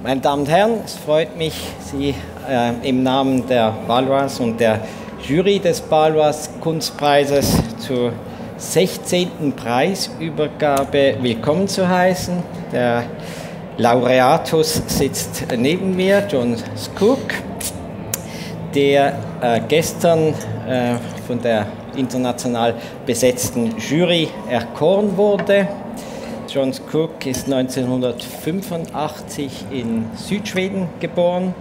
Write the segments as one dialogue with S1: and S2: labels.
S1: Meine Damen und Herren, es freut mich, Sie im Namen der Baloise und der Jury des Baloise Kunstpreises zur 16. Preisübergabe willkommen zu heißen. Der Laureatus sitzt neben mir, John Cook, der gestern von der international besetzten Jury erkoren wurde. John Cook ist 1985 in Südschweden geboren.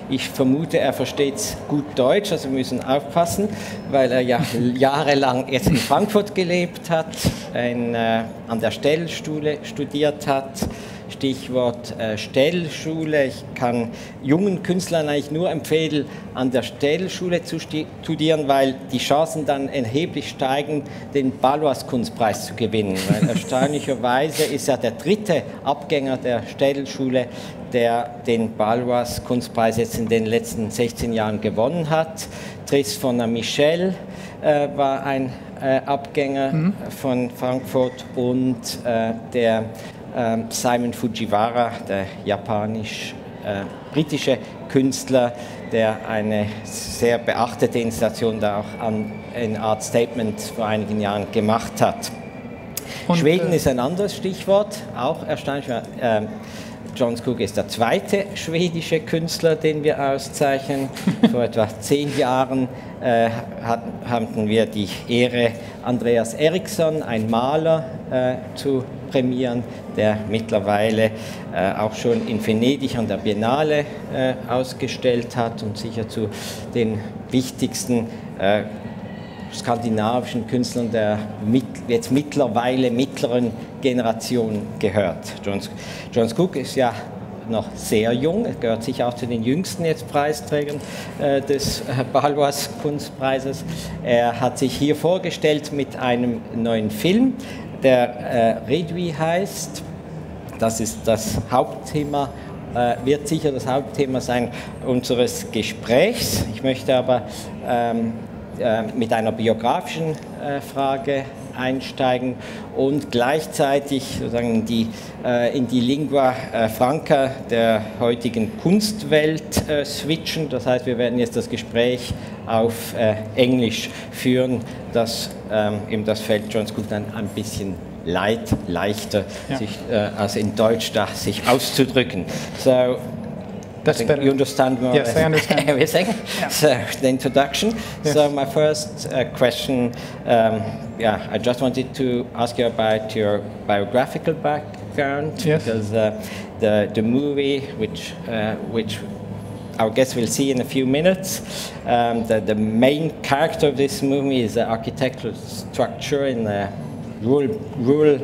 S1: Ich vermute, er versteht gut Deutsch, also wir müssen aufpassen, weil er ja jahrelang jetzt in Frankfurt gelebt hat, an der Stellschule studiert hat. Stichwort Stellschule. Ich kann jungen Künstlern eigentlich nur empfehlen, an der Stellschule zu studieren, weil die Chancen dann erheblich steigen, den Baloise Kunstpreis zu gewinnen. Weil erstaunlicherweise ist er der dritte Abgänger der Stellschule, der den Baloise Kunstpreis jetzt in den letzten 16 Jahren gewonnen hat. Tristan Michel war ein Abgänger von Frankfurt und der Simon Fujiwara, der japanisch-britische Künstler, der eine sehr beachtete Installation da auch in Art Statement vor einigen Jahren gemacht hat. Und Schweden ist ein anderes Stichwort, auch erstaunlich. John Cook ist der zweite schwedische Künstler, den wir auszeichnen. Vor etwa 10 Jahren hatten wir die Ehre, Andreas Eriksson, ein Maler, zu prämieren, der mittlerweile auch schon in Venedig an der Biennale ausgestellt hat und sicher zu den wichtigsten skandinavischen Künstlern der jetzt mittlerweile mittleren Generation gehört. John Cook ist ja noch sehr jung, er gehört sicher auch zu den jüngsten jetzt Preisträgern des Baloise Kunstpreises. Er hat sich hier vorgestellt mit einem neuen Film, der Réduit heißt. Das ist das Hauptthema, wird sicher das Hauptthema sein unseres Gesprächs. Ich möchte aber mit einer biografischen Frage einsteigen und gleichzeitig sozusagen in die Lingua franca der heutigen Kunstwelt switchen. Das heißt, wir werden jetzt das Gespräch auf Englisch führen, das eben das fällt John Cook dann ein bisschen leichter, sich, als in Deutsch da sich auszudrücken. So,
S2: that's better.
S1: You understand more?
S2: Yes, I understand.
S1: Everything.
S2: Yeah.
S1: So the introduction.
S2: Yes.
S1: So my first question, I just wanted to ask you about your biographical background,
S2: yes.
S1: Because the movie, which our guests will see in a few minutes, the main character of this movie is the architectural structure in the rural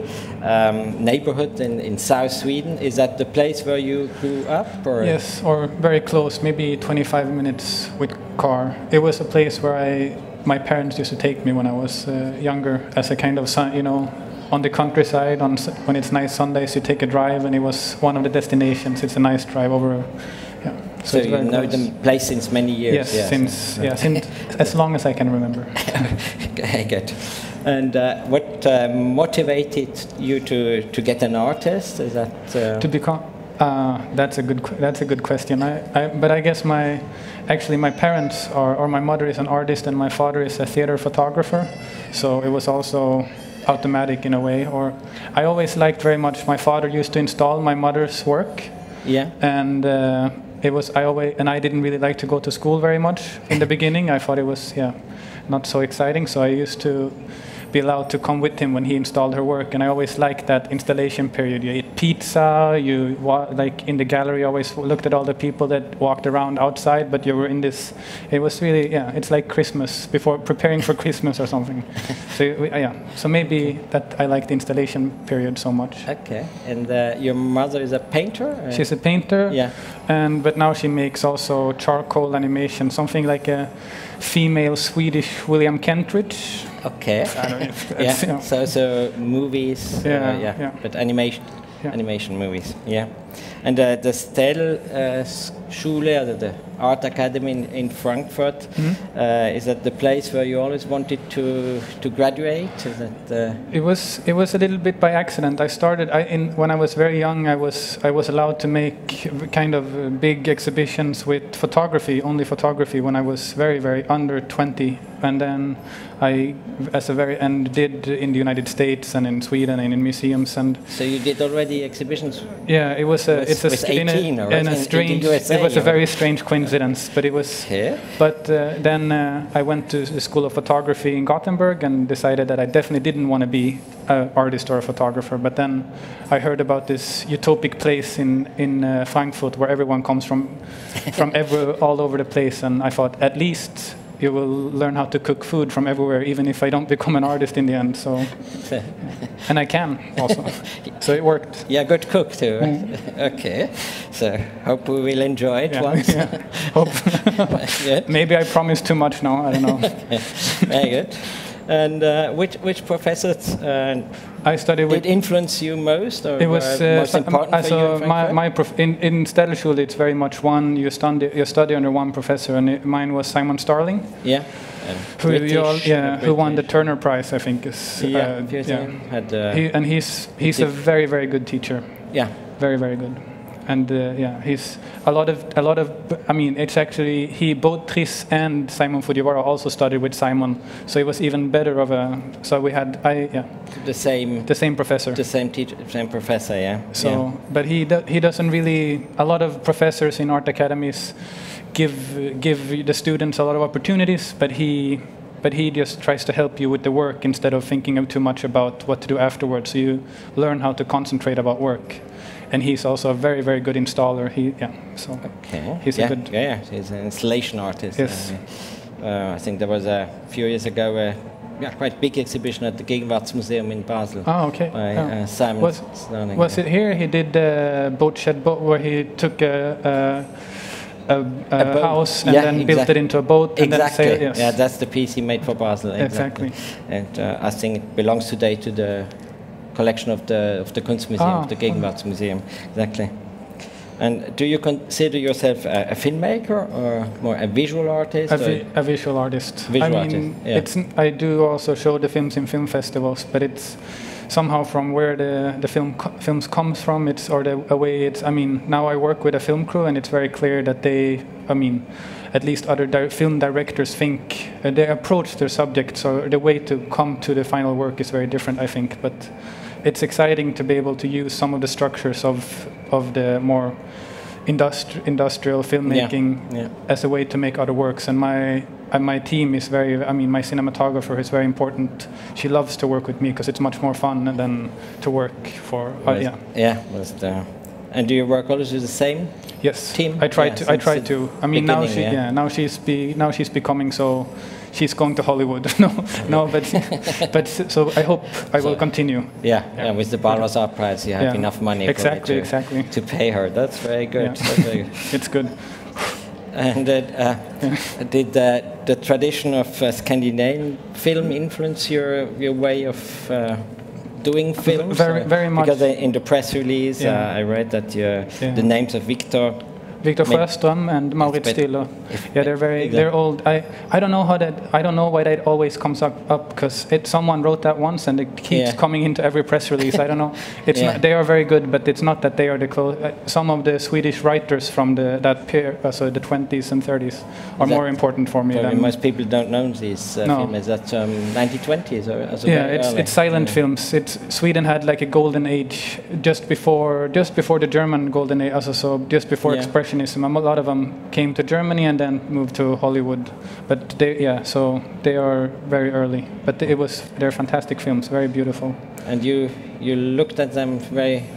S1: neighborhood in South Sweden. Is that the place where you grew up? Or?
S2: Yes, or very close, maybe 25 minutes with car. It was a place where my parents used to take me when I was younger, as a kind of, on the countryside. When it's nice Sundays, you take a drive, and it was one of the destinations. It's a nice drive over. Yeah.
S1: So you know the place since many years?
S2: Yes, since as long as I can remember.
S1: Okay, good. And what motivated you to get an artist? Is that
S2: to become? That's a good question. But I guess my parents or my mother is an artist and my father is a theater photographer, so it was also automatic in a way. Or I always liked very much. My father used to install my mother's work. Yeah. And I didn't really like to go to school very much in the beginning. I thought it was not so exciting. So I used to be allowed to come with him when he installed her work, and I always liked that installation period. You ate pizza, like in the gallery, always looked at all the people that walked around outside, but you were in this, it was really, it's like Christmas, before preparing for Christmas or something. So maybe that I like the installation period so much.
S1: Okay, and your mother is a painter?
S2: She's a painter, but now she makes also charcoal animation, something like a female Swedish William Kentridge.
S1: Okay.
S2: I don't know if that's,
S1: So movies. But animation. animation movies. Yeah, and the Stell Schule, the Art Academy in Frankfurt, is that the place where you always wanted to graduate? Is that,
S2: It was a little bit by accident. I started when I was very young. I was allowed to make kind of big exhibitions with photography, only photography, when I was very, very under 20, and then I did in the United States and in Sweden and in museums. And
S1: so you did already exhibitions?
S2: Yeah, it was a very strange coincidence, but it was.
S1: Yeah.
S2: But then I went to the School of Photography in Gothenburg and decided that I definitely didn't want to be an artist or a photographer. But then I heard about this utopic place in Frankfurt where everyone comes from all over the place, and I thought at least you will learn how to cook food from everywhere, even if I don't become an artist in the end. So, and I can also. So it worked.
S1: Yeah, good cook too. Okay, so hope we will enjoy it once.
S2: Yeah. Hope. Maybe I promised too much now. I don't know.
S1: Very good. And which professors
S2: I studied with
S1: did influence you most, or
S2: it was
S1: most important for you
S2: in Städelschule, it's very much one. You study under one professor, and mine was Simon Starling.
S1: Yeah.
S2: Who won the Turner Prize, I think is. He's a very, very good teacher.
S1: Yeah.
S2: Very, very good. And he's a lot of. I mean, it's actually both Tris and Simon Fujiwara also studied with Simon, so it was even better of a. So we had the same professor,
S1: the same teacher, same professor, yeah.
S2: So, but he doesn't really. A lot of professors in art academies give the students a lot of opportunities, but he just tries to help you with the work instead of thinking too much about what to do afterwards. So you learn how to concentrate about work. And he's also a very, very good installer. He's a good.
S1: Yeah, he's an installation artist.
S2: Yes.
S1: I think there was a few years ago quite big exhibition at the Gegenwartsmuseum in Basel.
S2: Oh, okay.
S1: By Simon.
S2: Was it here? He did boat shed where he took a house and then built it into a boat. And
S1: exactly.
S2: Then sailed, yes.
S1: Yeah, that's the piece he made for Basel.
S2: Exactly.
S1: And I think it belongs today to the collection of the Kunstmuseum, of the Gegenwartsmuseum. Exactly. And do you consider yourself a filmmaker or more a visual artist?
S2: A visual artist. I do also show the films in film festivals, but it's somehow from where the films comes from. It's I mean, now I work with a film crew, and it's very clear that at least other film directors think they approach their subjects, or the way to come to the final work is very different, I think. But it's exciting to be able to use some of the structures of the more industrial filmmaking as a way to make other works. And my team is my cinematographer is very important. She loves to work with me because it's much more fun than to work for.
S1: And do you work always with the same?
S2: Yes,
S1: team?
S2: I try to. I mean, now she's becoming so. She's going to Hollywood. but so I hope I will continue.
S1: Yeah, with the Baloise Art Prize, you have enough money to pay her. That's very good.
S2: Yeah.
S1: That's very good.
S2: It's good.
S1: And did the tradition of Scandinavian film influence your way of doing films?
S2: Very much.
S1: Because in the press release, I read that the names of Victor
S2: Sjöström and Maurits Stiller. Yeah, they're old. I don't know why that always comes up because someone wrote that once and it keeps coming into every press release. I don't know. It's not, they are very good, but it's not that they are some of the Swedish writers from that period, so the 20s and 30s, are more important for me. Than
S1: most people don't know these films. Is that 1920s or?
S2: It's silent films. Sweden had like a golden age just before the German golden age. So just before Expressionism. A lot of them came to Germany and then moved to Hollywood, but so they are very early. But they're fantastic films, very beautiful.
S1: And you looked at them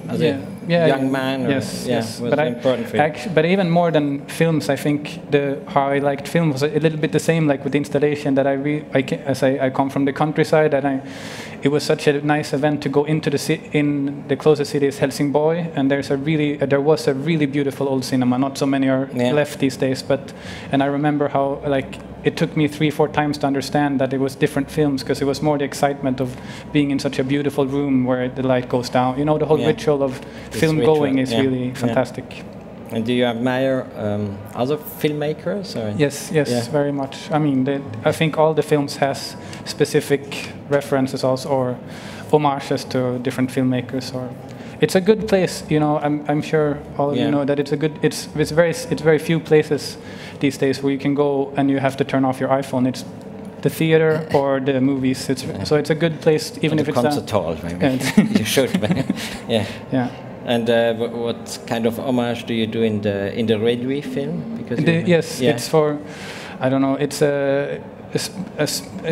S1: as a young man.
S2: Yes.
S1: Was important for you.
S2: But even more than films, I think how I liked film was a little bit the same, like with installation. That I come from the countryside, and it was such a nice event to go into in the closest city is Helsingborg, and there was a really beautiful old cinema. Not so many are left these days, and I remember how it took me 3-4 times to understand that it was different films, because it was more the excitement of being in such a beautiful room where the light goes down. You know, the whole ritual of film going is really fantastic.
S1: And do you admire other filmmakers? Or?
S2: Yes, very much. I mean, I think all the films has specific references also, or homages to different filmmakers. Or it's a good place. You know, I'm sure all of you know that it's a good. It's very few places these days where you can go and you have to turn off your iPhone. It's the theater or the movies. So it's a good place, even if it's a
S1: concert hall. Maybe you should. Yeah. And what kind of homage do you do in the Redouis film? Because
S2: it's for, I don't know. It's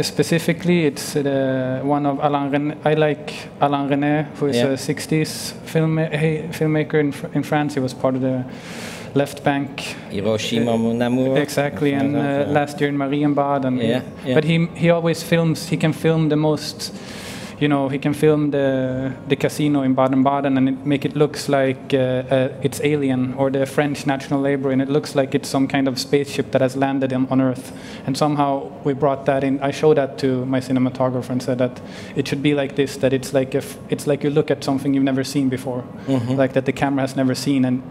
S2: specifically it's one of Alain René. I like Alain René, who is a '60s filmmaker in France. He was part of the Left Bank.
S1: Hiroshima, Mon Amour.
S2: Exactly, and last year in Marienbad. And but he always films. He can film the most. You know, he can film the casino in Baden-Baden and make it looks like it's Alien or the French National Labour, and it looks like it's some kind of spaceship that has landed on Earth. And somehow we brought that in. I showed that to my cinematographer and said that it should be like this, that it's like you look at something you've never seen before, like that the camera has never seen, and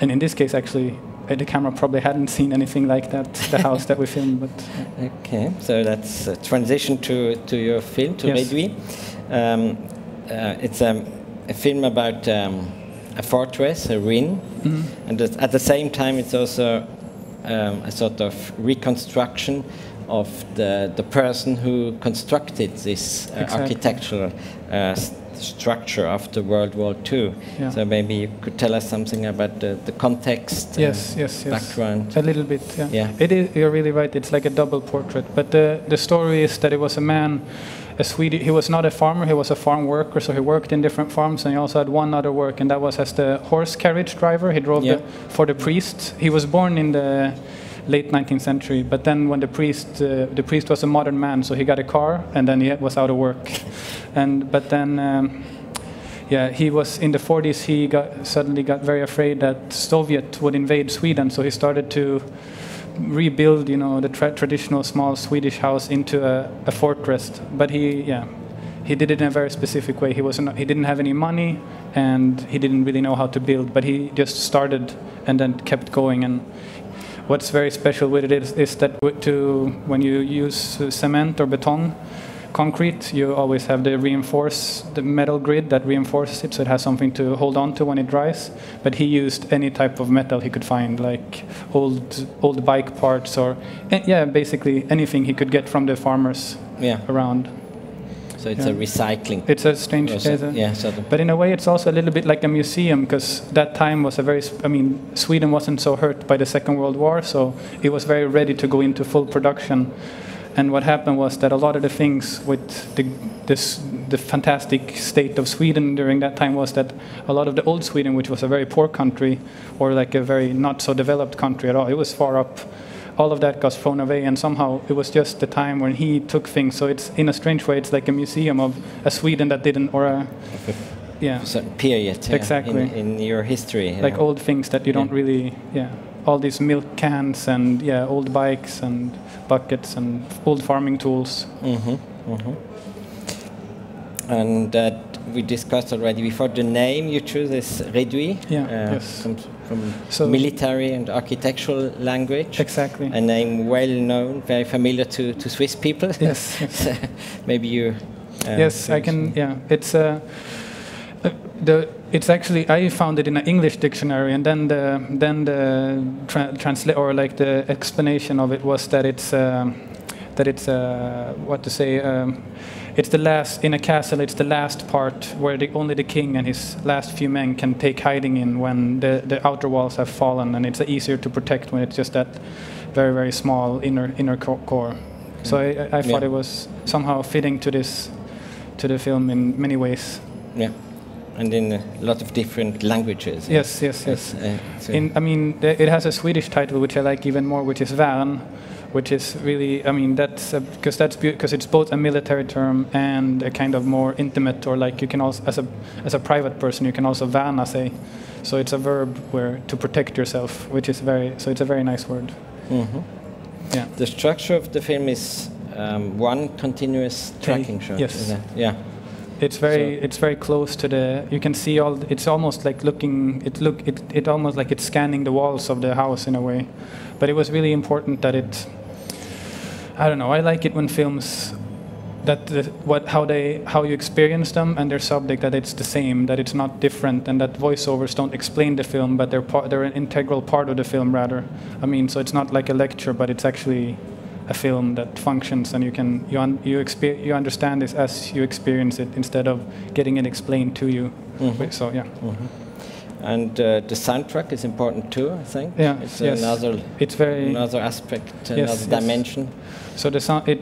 S2: in this case actually the camera probably hadn't seen anything like that, the house that we filmed. But
S1: okay, so that's a transition to your film, to Redouis. It's a film about a fortress, a ruin, and at the same time it's also a sort of reconstruction of the person who constructed this architectural structure after World War II. So maybe you could tell us something about the context, background.
S2: A little bit, It is, you're really right, it's like a double portrait. But the story is that it was a man, a Swedish, he was not a farmer, he was a farm worker, so he worked in different farms, and he also had one other work, and that was as the horse carriage driver. He drove for the priest. He was born in the late 19th century, but then when the priest was a modern man, so he got a car, and then he was out of work. But then he was in the 40s. He suddenly got very afraid that Soviet would invade Sweden, so he started to rebuild, you know, the traditional small Swedish house into a fortress. But he did it in a very specific way. He didn't have any money, and he didn't really know how to build, but he just started and then kept going. And what's very special with it is that when you use cement or beton, concrete, you always have the metal grid that reinforces it, so it has something to hold on to when it dries. But he used any type of metal he could find, like old bike parts, or basically anything he could get from the farmers around.
S1: So it's a recycling.
S2: It's a strange, but in a way it's also a little bit like a museum, because that time was Sweden wasn't so hurt by the Second World War, so it was very ready to go into full production. And what happened was that a lot of the things with the fantastic state of Sweden during that time was that a lot of the old Sweden, which was a very poor country, or like a very not so developed country at all, it was far up. All of that got thrown away, and somehow it was just the time when he took things. So it's, in a strange way, it's like a museum of a Sweden that didn't, or a
S1: certain period
S2: exactly
S1: in your history,
S2: like old things that you don't really all these milk cans and old bikes and buckets and old farming tools.
S1: And that we discussed already before. The name you choose is Redouis. Comes from military and architectural language.
S2: Exactly.
S1: A name well known, very familiar to Swiss people.
S2: Yes.
S1: So maybe you.
S2: Yes, I can. Yeah, it's it's actually, I found it in an English dictionary, and then the translate, or like the explanation of it was that it's it's the last, in a castle, it's the last part where only the king and his last few men can take hiding in when the outer walls have fallen, and it's easier to protect when it's just that very, very small inner core. So I thought it was somehow fitting to the film in many ways.
S1: Yeah. And in a lot of different languages.
S2: Yes. It has a Swedish title which I like even more, which is Värn, which is really, because it's both a military term and a kind of more intimate, or like you can also, as a private person, you can also värna sig. So it's a verb to protect yourself, which is it's a very nice word. Yeah.
S1: The structure of the film is one continuous tracking shot.
S2: Yes.
S1: Is that? Yeah.
S2: It's very close to the. You can see all. It's almost like looking. It almost like it's scanning the walls of the house in a way, but it was really important that it. I don't know. I like it when films that how you experience them and their subject, that it's the same, that it's not different, and that voiceovers don't explain the film, but they're an integral part of the film rather. I mean, so it's not like a lecture, but it's actually a film that functions, and you understand this as you experience it instead of getting it explained to you. Mm-hmm. So yeah.
S1: Mm-hmm. And the soundtrack is important too, I think.
S2: Yeah,
S1: it's another aspect, another dimension.
S2: So the sound it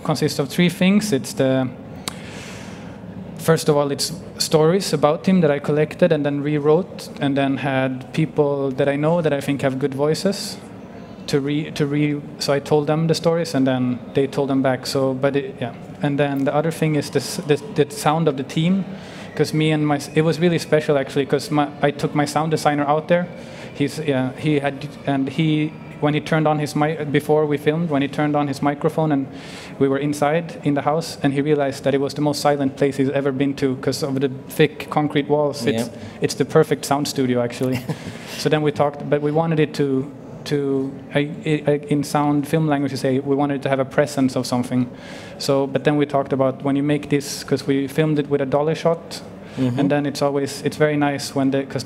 S2: consists of three things. It's first of all, it's stories about him that I collected and then rewrote, and then had people that I know that I think have good voices so I told them the stories and then they told them back. So, and then the other thing is the sound of the team, because it was really special actually, because I took my sound designer out there. When he turned on his mic before we filmed, when he turned on his microphone and we were inside in the house, and he realized that it was the most silent place he's ever been to because of the thick concrete walls. Yeah. It's the perfect sound studio actually. So then we talked, but we wanted it in sound film language, you say we wanted to have a presence of something. So, but then we talked about when you make this, because we filmed it with a dolly shot, mm-hmm. and then it's very nice because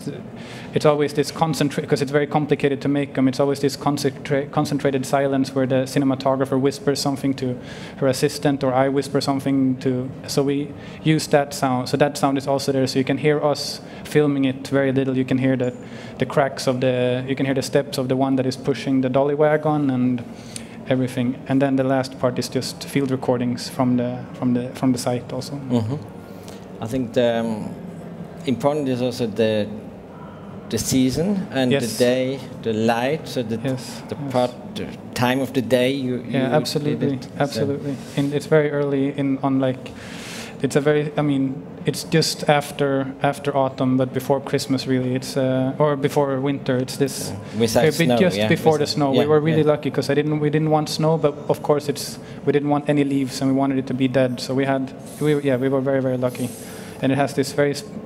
S2: it's always this because it's very complicated to make them. It's always this concentrated silence where the cinematographer whispers something to her assistant, or I whisper something to. So we use that sound. So that sound is also there, so you can hear us filming it very little. You can hear the cracks you can hear the steps of the one that is pushing the dolly wagon and everything. And then the last part is just field recordings from the site also.
S1: Mm-hmm. I think the important is also the season and the day, the light, so the time of the day you
S2: absolutely. And it's very early it's just after autumn, but before Christmas really. It's or before winter. It's this before the snow. We were really lucky because we didn't want snow, but of course we didn't want any leaves and we wanted it to be dead. So we were very, very lucky. And it has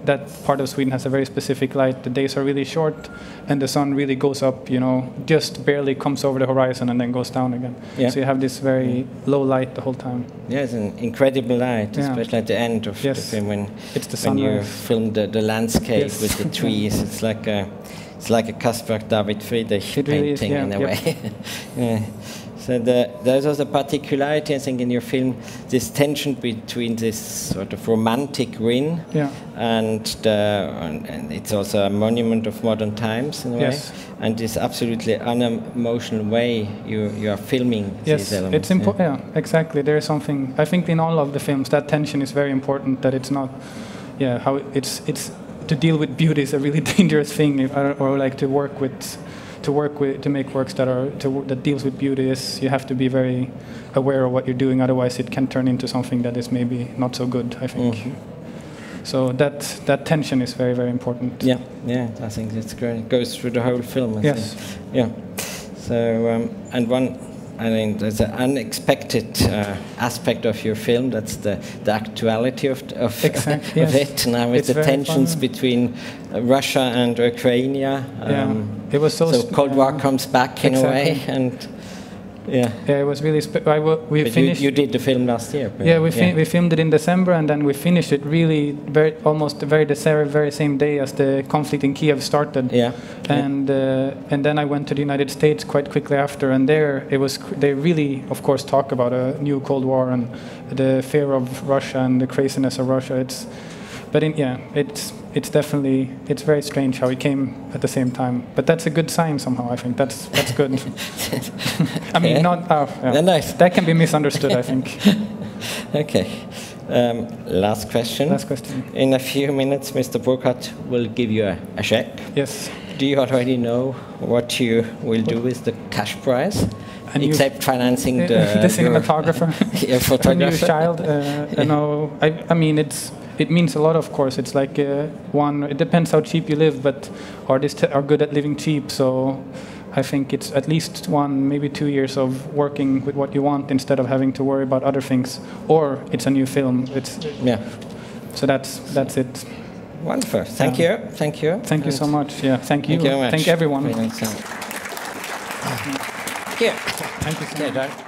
S2: that part of Sweden has a very specific light. The days are really short, and the sun really goes up, just barely comes over the horizon and then goes down again. Yeah. So you have this very low light the whole time.
S1: Yeah, it's an incredible light, especially at the end of the film when you film the landscape with the trees. It's like a Caspar David Friedrich painting in a way. Yeah. So there's also a particularity, I think, in your film, this tension between this sort of romantic Rin and it's also a monument of modern times in a way, and this absolutely unemotional way you are filming these elements.
S2: It's important. Yeah, exactly. There is something. I think in all of the films that tension is very important. That it's not, how it's to deal with beauty is a really dangerous thing, or like to make works that deals with beauty is you have to be very aware of what you're doing, otherwise it can turn into something that is maybe not so good, I think. Mm-hmm. So that tension is very, very important.
S1: Yeah, I think that's great. It goes through the whole film, I think. Yeah. So there's an unexpected aspect of your film. That's the actuality of it. Now with the tensions between Russia and Ukraine.
S2: It was so
S1: Cold War comes back in a way, and
S2: it was really. We finished.
S1: You did the film last year.
S2: We filmed it in December, and then we finished it really almost the very same day as the conflict in Kiev started. Yeah. And then I went to the United States quite quickly after, and they really, of course, talk about a new Cold War and the fear of Russia and the craziness of Russia. It's definitely very strange how it came at the same time, but that's a good sign somehow. I think that's good. I mean, nice. That can be misunderstood, I think.
S1: Okay. Last question. In a few minutes, Mr. Burkhardt will give you a check.
S2: Yes.
S1: Do you already know what you will do with the cash prize? Except financing the
S2: cinematographer,
S1: photographer.
S2: New child. No, I mean it means a lot, of course. It's like it depends how cheap you live, but artists are good at living cheap. So I think it's at least 1, maybe 2 years of working with what you want instead of having to worry about other things. Or it's a new film.
S1: Yeah.
S2: So that's it.
S1: Wonderful. Thank you. Thank you.
S2: Thank you so much. Yeah. Thank you.
S1: Thank you very much.
S2: Thank everyone.
S1: Thank you.
S2: Thank you so much.
S1: Okay, John.